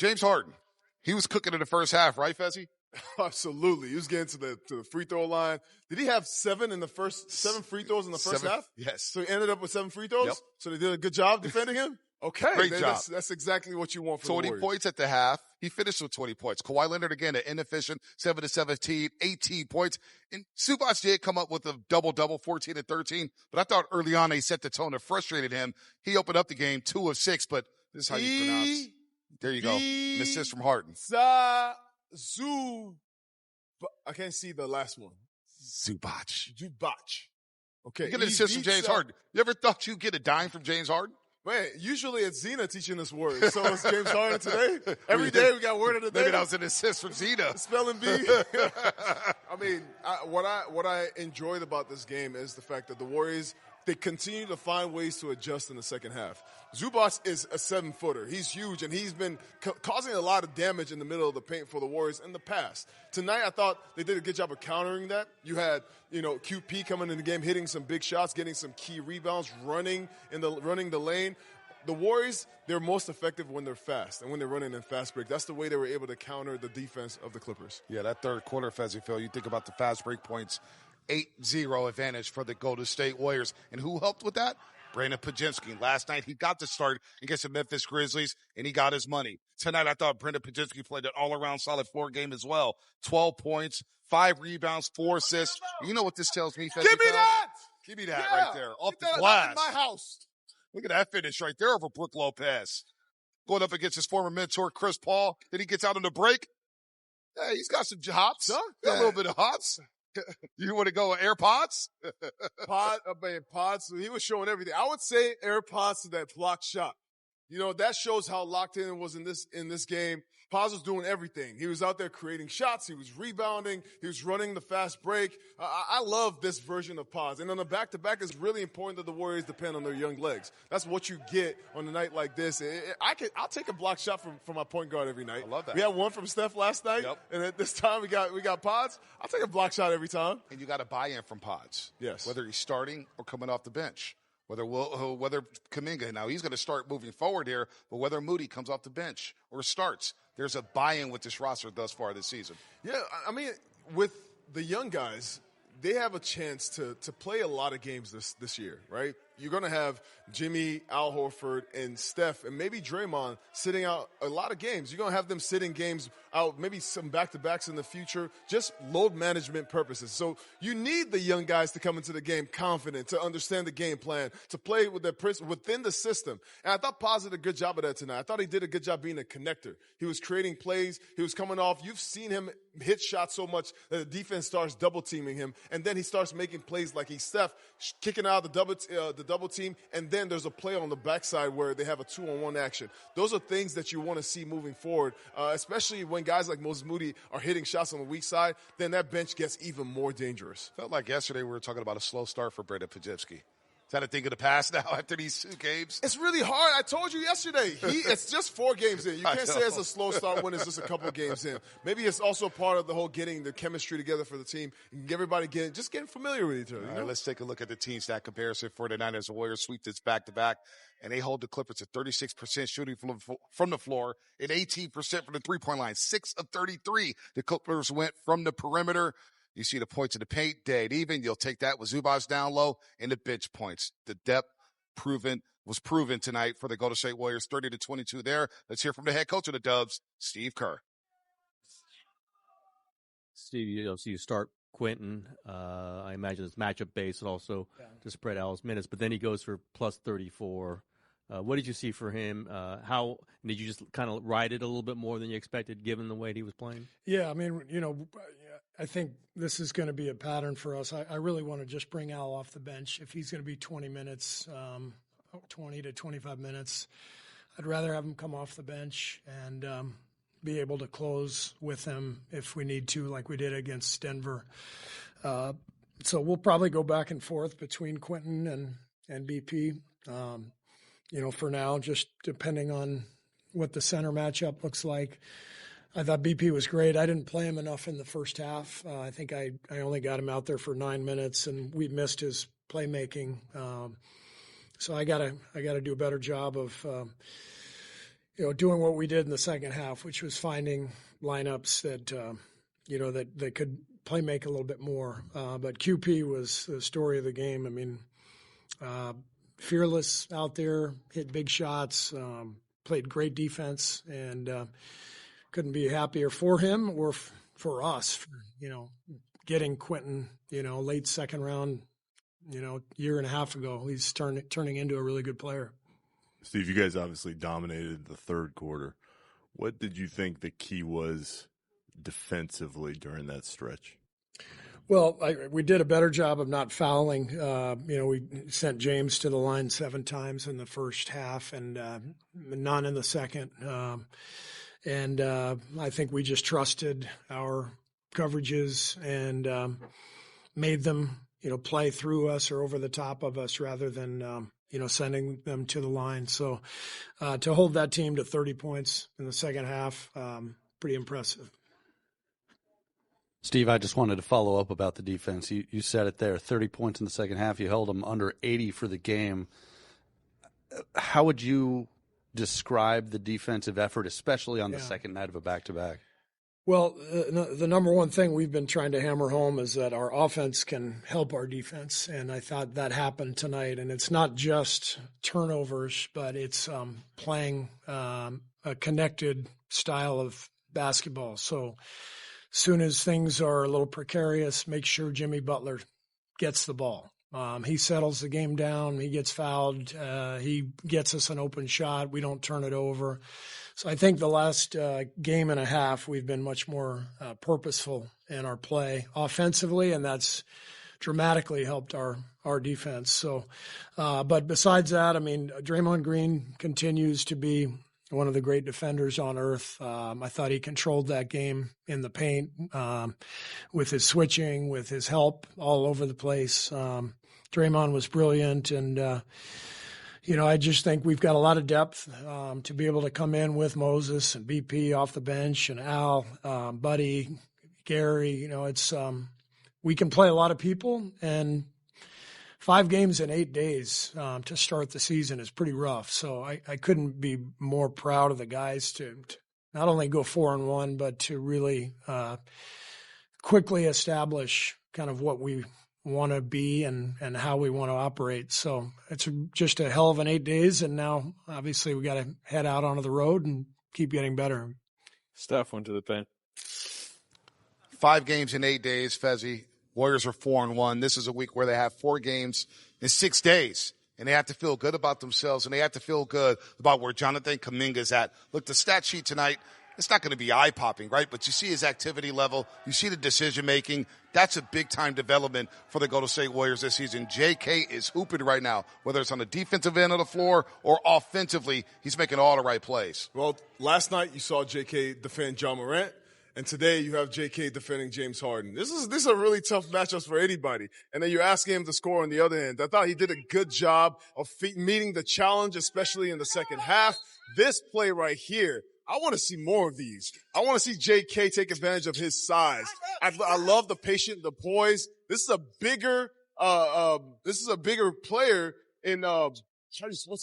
James Harden, he was cooking in the first half, right, Fezzi? Absolutely. He was getting to the free throw line. Did he have seven free throws in the first half? Yes. So he ended up with 7 free throws? Yep. So they did a good job defending him? Okay. Great job. That's exactly what you want from the 20 Warriors. points at the half. He finished with 20 points. Kawhi Leonard, again, an inefficient 7-17, 18 points. And Zubac did come up with a double-double, 14 and 13. But I thought early on they set the tone that frustrated him. He opened up the game 2 of 6, but this is how you pronounce. There you go. An assist from Harden. I can't see the last one. Zubac. Okay. You get an assist from James Harden. You ever thought you'd get a dime from James Harden? Man, usually it's Zena teaching us words. So it's James Harden today. Every day we got word of the day. Maybe that was an assist from Zena. Spelling bee. I mean, what I enjoyed about this game is the fact that the Warriors, they continue to find ways to adjust in the second half. Zubac is a 7-footer. He's huge, and he's been causing a lot of damage in the middle of the paint for the Warriors in the past. Tonight, I thought they did a good job of countering that. You had, QP coming in the game, hitting some big shots, getting some key rebounds, running the lane. The Warriors, they're most effective when they're fast and when they're running in fast break. That's the way they were able to counter the defense of the Clippers. Yeah, that third quarter, Fezzi, Phil, you think about the fast break points, 8-0 advantage for the Golden State Warriors. And who helped with that? Brandon Pajinski. Last night, he got the start against the Memphis Grizzlies, and he got his money. Tonight, I thought Brandon Pajinski played an all-around solid floor game as well. 12 points, 5 rebounds, 4 assists. You know what this tells me, Fezzi? Give me that! Give me that right there. Off the That glass. in my house. Look at that finish right there over Brook Lopez. Going up against his former mentor, Chris Paul. Then he gets out on the break. Hey, he's got some hops. Got a little bit of hops. You want to go with AirPods? Pods. He was showing everything. I would say AirPods to that block shot. That shows how locked in it was in this game. Paz was doing everything. He was out there creating shots. He was rebounding. He was running the fast break. I love this version of Paz. And on the back-to-back, it's really important that the Warriors depend on their young legs. That's what you get on a night like this. I'll take a block shot from my point guard every night. I love that. We had one from Steph last night. Yep. And at this time, we got Paz. I'll take a block shot every time. And you got a buy-in from Pods. Yes. Whether he's starting or coming off the bench. Whether Kuminga, now he's going to start moving forward here, but whether Moody comes off the bench or starts, there's a buy-in with this roster thus far this season. Yeah, I mean, with the young guys, they have a chance to play a lot of games this year, right? You're going to have Jimmy, Al Horford, and Steph, and maybe Draymond sitting out a lot of games. You're going to have them sitting games out, maybe some back-to-backs in the future, just load management purposes. So you need the young guys to come into the game confident, to understand the game plan, to play with within the system. And I thought Paz did a good job of that tonight. I thought he did a good job being a connector. He was creating plays. He was coming off. You've seen him hit shots so much that the defense starts double-teaming him, and then he starts making plays like he's Steph, kicking out the double team, and then there's a play on the backside where they have a 2-on-1 action. Those are things that you want to see moving forward, especially when guys like Moses Moody are hitting shots on the weak side. Then that bench gets even more dangerous. Felt like yesterday we were talking about a slow start for Brandon Pajinski. Is that a thing of the past now after these 2 games? It's really hard. I told you yesterday. It's just 4 games in. You can't say it's a slow start when it's just a couple of games in. Maybe it's also part of the whole getting the chemistry together for the team and everybody getting familiar with each other. All right, let's take a look at the team stat comparison for the Niners. The Warriors sweep this back-to-back, and they hold the Clippers at 36% shooting from the floor and 18% from the three-point line. 6 of 33. The Clippers went from the perimeter. You see the points in the paint, dead even. You'll take that with Zubac down low and the bench points. The depth was proven tonight for the Golden State Warriors, 30-22 there. Let's hear from the head coach of the Dubs, Steve Kerr. Steve, so you start Quentin. I imagine it's matchup based and also to spread Al's minutes, but then he goes for plus 34. What did you see for him? How did you just kind of ride it a little bit more than you expected, given the way he was playing? Yeah, I mean, I think this is going to be a pattern for us. I really want to just bring Al off the bench. If he's going to be 20 minutes, 20 to 25 minutes, I'd rather have him come off the bench and be able to close with him if we need to, like we did against Denver. So we'll probably go back and forth between Quentin and BP. For now, just depending on what the center matchup looks like. I thought BP was great. I didn't play him enough in the first half. I think I only got him out there for 9 minutes, and we missed his playmaking. So I gotta do a better job of, doing what we did in the second half, which was finding lineups that, that could play make a little bit more. But QP was the story of the game. I mean, fearless out there, hit big shots, played great defense, and couldn't be happier for him or for us, getting Quentin, late second round, year and a half ago. He's turning into a really good player. Steve, you guys obviously dominated the third quarter. What did you think the key was defensively during that stretch? Well, we did a better job of not fouling. We sent James to the line 7 times in the first half and none in the second. And I think we just trusted our coverages and made them, play through us or over the top of us rather than, sending them to the line. So to hold that team to 30 points in the second half, pretty impressive. Steve, I just wanted to follow up about the defense. You said it there, 30 points in the second half. You held them under 80 for the game. How would you describe the defensive effort, especially on the second night of a back-to-back? Well, the number one thing we've been trying to hammer home is that our offense can help our defense, and I thought that happened tonight. And it's not just turnovers, but it's playing a connected style of basketball. So as soon as things are a little precarious, make sure Jimmy Butler gets the ball. He settles the game down. He gets fouled. He gets us an open shot. We don't turn it over. So I think the last game and a half, we've been much more purposeful in our play offensively, and that's dramatically helped our defense. So, but besides that, I mean, Draymond Green continues to be one of the great defenders on earth. I thought he controlled that game in the paint with his switching, with his help all over the place. Draymond was brilliant, and I just think we've got a lot of depth to be able to come in with Moses and BP off the bench and Al, Buddy, Gary. It's we can play a lot of people, and 5 games in 8 days to start the season is pretty rough. So I couldn't be more proud of the guys to not only go 4-1, but to really quickly establish kind of what we want to be and how we want to operate. So it's just a hell of an 8 days. And now obviously we got to head out onto the road and keep getting better. Steph went to the pen. 5 games in 8 days, Fezzi. Warriors are 4-1. This is a week where they have 4 games in 6 days, and they have to feel good about themselves, and they have to feel good about where Jonathan Kuminga is at. Look, the stat sheet tonight, it's not going to be eye-popping, right? But you see his activity level. You see the decision-making. That's a big-time development for the Golden State Warriors this season. JK is hooping right now, whether it's on the defensive end of the floor or offensively. He's making all the right plays. Well, last night you saw JK defend John Morant. And today you have J.K. defending James Harden. This is a really tough matchup for anybody. And then you're asking him to score on the other end. I thought he did a good job of meeting the challenge, especially in the second half. This play right here, I want to see more of these. I want to see J.K. take advantage of his size. I love the patient, the poise. This is a bigger player in what's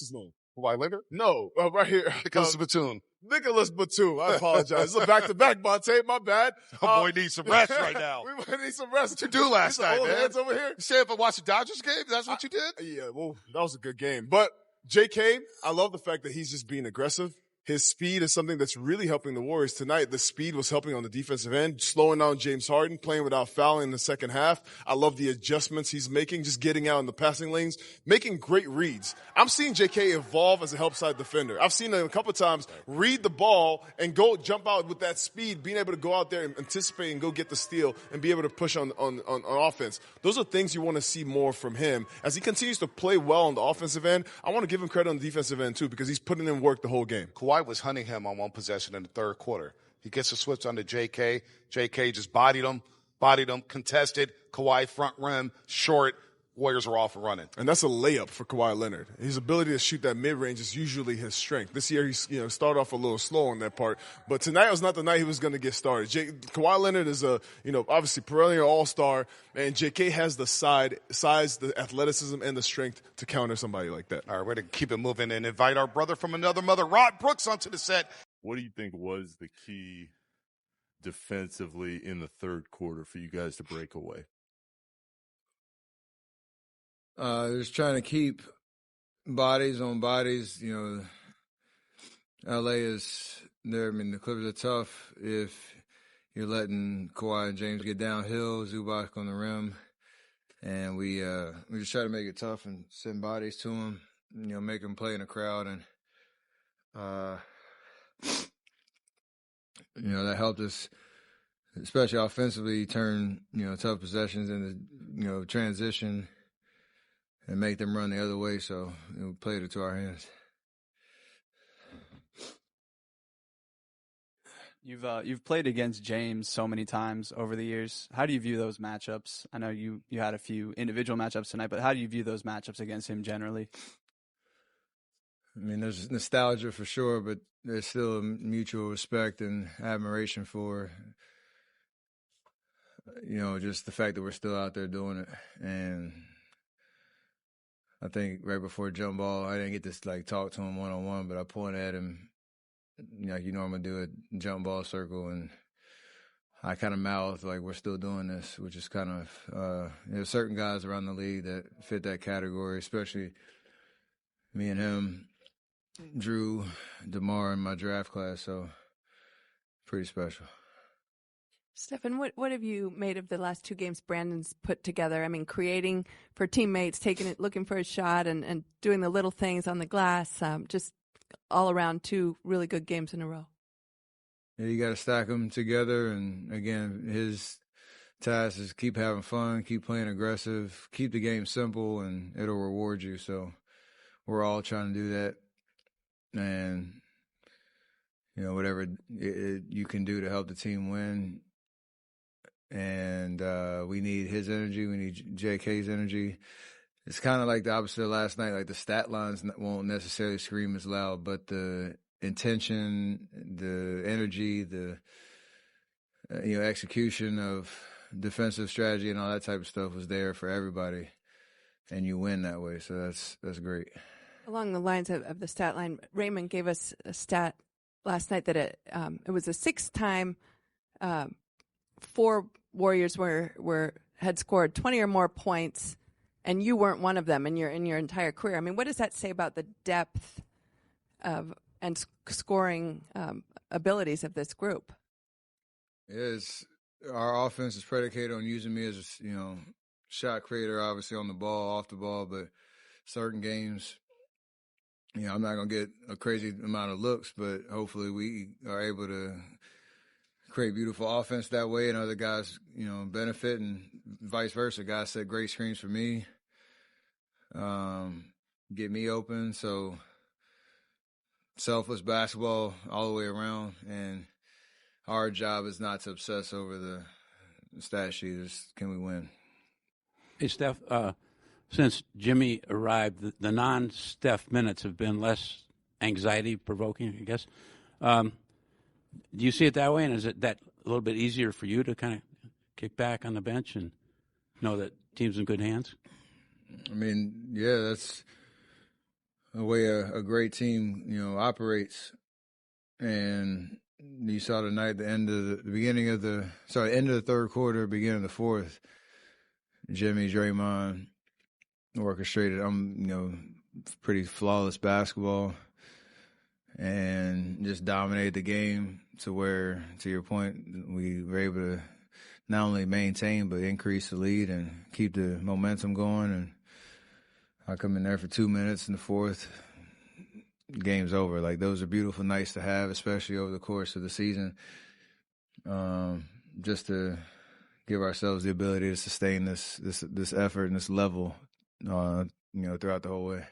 his name? Kawhi Leonard? No, right here. Nicholas Batum. Nicholas Batum. I apologize. It's a back-to-back, Monte. My bad. Oh, boy, needs some rest right now. We need some rest. What you do last night, man? Hands over here. You say if I watched the Dodgers game, that's what you did? Yeah, well, that was a good game. But JK, I love the fact that he's just being aggressive. His speed is something that's really helping the Warriors tonight. The speed was helping on the defensive end, slowing down James Harden, playing without fouling in the second half. I love the adjustments he's making, just getting out in the passing lanes, making great reads. I'm seeing JK evolve as a help side defender. I've seen him a couple of times read the ball and go jump out with that speed, being able to go out there and anticipate and go get the steal and be able to push on offense. Those are things you want to see more from him. As he continues to play well on the offensive end, I want to give him credit on the defensive end too, because he's putting in work the whole game. Kawhi was hunting him on one possession in the third quarter. He gets a switch onto JK. JK just bodied him, contested. Kawhi front rim, short, Warriors are off and running. And that's a layup for Kawhi Leonard. His ability to shoot that mid-range is usually his strength. This year, he's started off a little slow on that part. But tonight was not the night he was going to get started. Kawhi Leonard is obviously perennial all-star, and JK has the size, the athleticism, and the strength to counter somebody like that. All right, we're going to keep it moving and invite our brother from another mother, Rod Brooks, onto the set. What do you think was the key defensively in the third quarter for you guys to break away? Just trying to keep bodies on bodies. LA is there. I mean, the Clippers are tough if you're letting Kawhi and James get downhill, Zubac on the rim. And we just try to make it tough and send bodies to them, make them play in the crowd. And, that helped us, especially offensively, turn, tough possessions into, transition and make them run the other way. So we played it to our hands. You've played against James so many times over the years. How do you view those matchups? I know you had a few individual matchups tonight, but how do you view those matchups against him generally? I mean, there's nostalgia for sure, but there's still a mutual respect and admiration for, just the fact that we're still out there doing it. And I think right before jump ball, I didn't get to talk to him one-on-one, but I pointed at him like you normally do a jump ball circle, and I kind of mouthed like we're still doing this, which is kind of there's certain guys around the league that fit that category, especially me and him, Drew, DeMar in my draft class, so pretty special. Stephen, what have you made of the last two games Brandon's put together? I mean, creating for teammates, looking for a shot, and doing the little things on the glass. Just all around 2 really good games in a row. Yeah, you got to stack them together. And again, his task is keep having fun, keep playing aggressive, keep the game simple, and it'll reward you. So we're all trying to do that. And, whatever you can do to help the team win. And we need his energy. We need JK's energy. It's kind of like the opposite of last night. Like the stat lines won't necessarily scream as loud, but the intention, the energy, the execution of defensive strategy and all that type of stuff was there for everybody, and you win that way. So that's great. Along the lines of the stat line, Raymond gave us a stat last night that it was the 6th time 4 Warriors had scored 20 or more points, and you weren't one of them in your entire career. I mean, what does that say about the depth of and scoring abilities of this group? Our offense is predicated on using me as a shot creator, obviously on the ball, off the ball, but certain games, I'm not gonna get a crazy amount of looks, but hopefully we are able to create beautiful offense that way, and other guys, benefit, and vice versa. Guys set great screens for me, get me open. So selfless basketball all the way around, and our job is not to obsess over the stat sheet. It's can we win? Hey, Steph, since Jimmy arrived, the non-Steph minutes have been less anxiety-provoking, I guess. Do you see it that way, and is it that a little bit easier for you to kind of kick back on the bench and know that team's in good hands? I mean, yeah, that's the way a great team, operates. And you saw tonight end of the third quarter, beginning of the fourth, Jimmy, Draymond orchestrated, pretty flawless basketball and just dominated the game to where, to your point, we were able to not only maintain but increase the lead and keep the momentum going. And I come in there for 2 minutes in the fourth, game's over. Like, those are beautiful nights to have, especially over the course of the season, just to give ourselves the ability to sustain this effort and this level, throughout the whole way.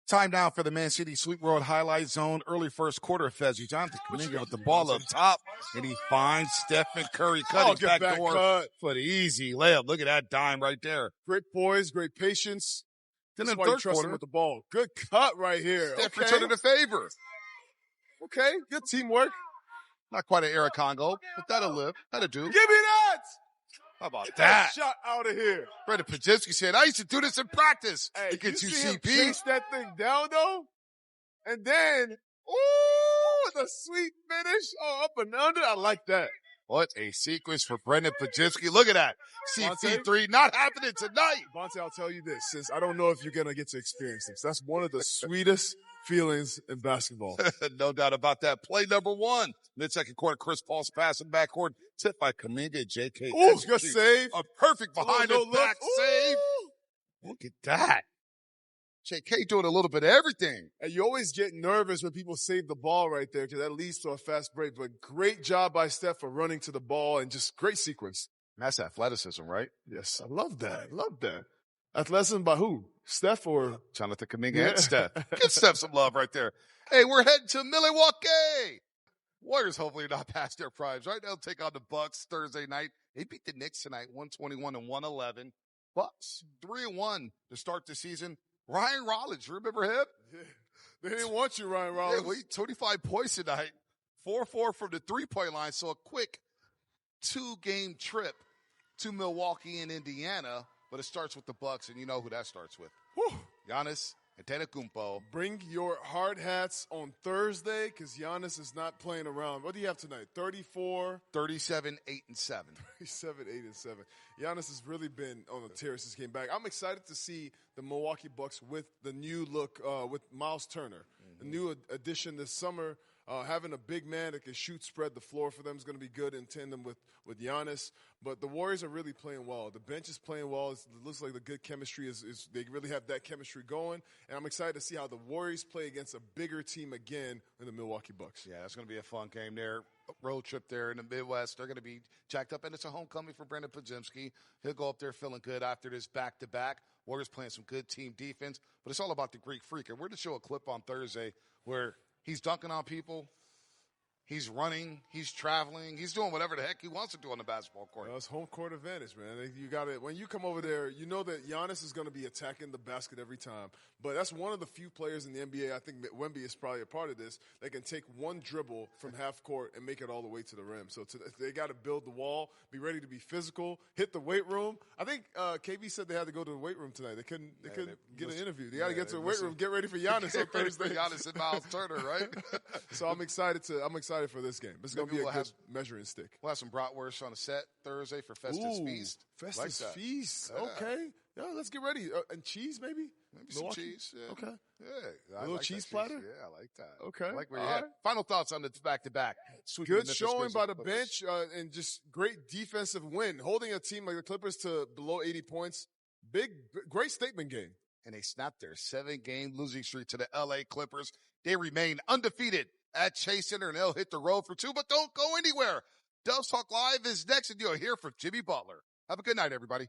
Time now for the Man City Sweet World Highlight Zone. Early first quarter, Fezzi. Jonathan Kuminga with the ball up top, and he finds Stephen Curry cutting get back door cut. for the easy layup. Look at that dime right there. Great poise, great patience. Then That's in why the you third trust him quarter, with the ball. Good cut right here. Steph Okay. returning the favor. Okay, good teamwork. Not quite an Eric Congo, but that'll live. That'll do. Give me that! How about Get that? shot out of here. Brendan Pajinski said, I used to do this in practice. Hey, Against you see him UCP. chase that thing down, though? And then, ooh, the sweet finish. Oh, up and under. I like that. What a sequence for Brendan Pajinski. Look at that. Vontae? CP3 not happening tonight. Vontae, I'll tell you this, since I don't know if you're going to get to experience this. That's one of the sweetest feelings in basketball. No doubt about that. Play number one. Mid-second quarter, Chris Paul's pass in backcourt. Tipped by Kuminga, J.K. Ooh, good save. A perfect behind no the back look. save. Look at that. J.K. doing a little bit of everything. And you always get nervous when people save the ball right there because that leads to a fast break. But great job by Steph for running to the ball and just great sequence. That's athleticism, right? Yes, I love that. Love that. Athleticism by who? Steph or? Jonathan Kuminga and Steph. Give Steph some love right there. Hey, we're heading to Milwaukee. Warriors hopefully not past their primes, right? They'll take on the Bucks Thursday night. They beat the Knicks tonight, 121-111. Bucks 3-1 to start the season. Ryan Rollins, remember him? Yeah. They didn't want you, Ryan Rollins. Yeah, 25 points tonight. 4-4 from the three-point line. So a quick 2-game trip to Milwaukee and Indiana. But it starts with the Bucks, and you know who that starts with. Whew. Giannis Antetokounmpo. Bring your hard hats on Thursday because Giannis is not playing around. What do you have tonight? 34? 37, 8, and 7. 37, 8, and 7. Giannis has really been on a tear since he came back. I'm excited to see the Milwaukee Bucks with the new look with Miles Turner. The new addition this summer. Having a big man that can shoot, spread the floor for them is going to be good in tandem with Giannis. But the Warriors are really playing well. The bench is playing well. It looks like the good chemistry is they really have that chemistry going. And I'm excited to see how the Warriors play against a bigger team again in the Milwaukee Bucks. Yeah, it's going to be a fun game there. Road trip there in the Midwest. They're going to be jacked up. And it's a homecoming for Brendan Pajinski. He'll go up there feeling good after this back-to-back. Warriors playing some good team defense. But it's all about the Greek Freak. And we're going to show a clip on Thursday where he's dunking on people. He's running. He's traveling. He's doing whatever the heck he wants to do on the basketball court. Well, it's home court advantage, man. You got it. When you come over there, you know that Giannis is going to be attacking the basket every time. But that's one of the few players in the NBA, I think Wemby is probably a part of this, that can take one dribble from half court and make it all the way to the rim. So they got to build the wall, be ready to be physical, hit the weight room. I think KB said they had to go to the weight room tonight. They couldn't get an interview. They got to get to the weight room, get ready for Giannis on Thursday. Giannis and Miles Turner, right? So I'm excited for this game. This is going to be a good measuring stick. We'll have some bratwurst on the set Thursday for Festus Feast. Festus Feast. Okay. Yeah, let's get ready. And cheese, maybe? Maybe some cheese. Yeah. Okay. Yeah. A little cheese platter? Yeah, I like that. Okay. I like where you're at. Final thoughts on the back-to-back. Good showing by the bench and just great defensive win. Holding a team like the Clippers to below 80 points. Great statement game. And they snapped their 7-game losing streak to the L.A. Clippers. They remain undefeated at Chase Center, and they'll hit the road for 2, but don't go anywhere. Dubs Talk Live is next, and you'll hear from Jimmy Butler. Have a good night, everybody.